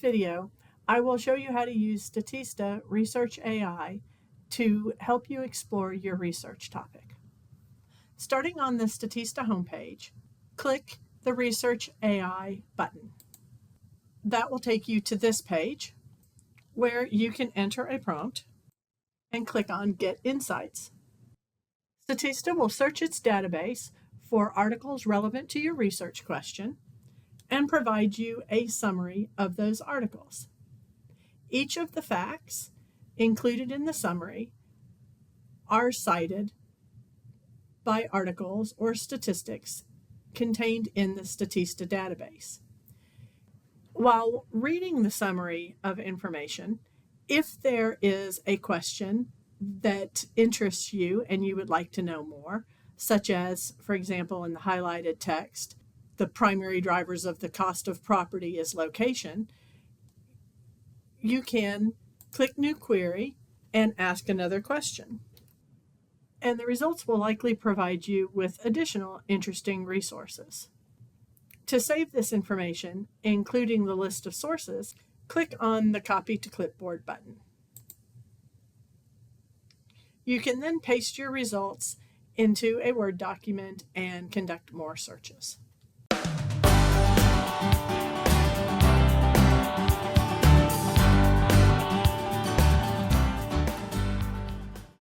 video, I will show you how to use Statista Research AI to help you explore your research topic. Starting on the Statista homepage, click the Research AI button. That will take you to this page where you can enter a prompt and click on Get Insights. Statista will search its database for articles relevant to your research question and provide you a summary of those articles. Each of the facts included in the summary are cited by articles or statistics contained in the Statista database. While reading the summary of information, if there is a question that interests you and you would like to know more, such as, for example, in the highlighted text, the primary drivers of the cost of property is location, you can click New Query and ask another question. And the results will likely provide you with additional interesting resources. To save this information, including the list of sources, click on the Copy to Clipboard button. You can then paste your results into a Word document and conduct more searches.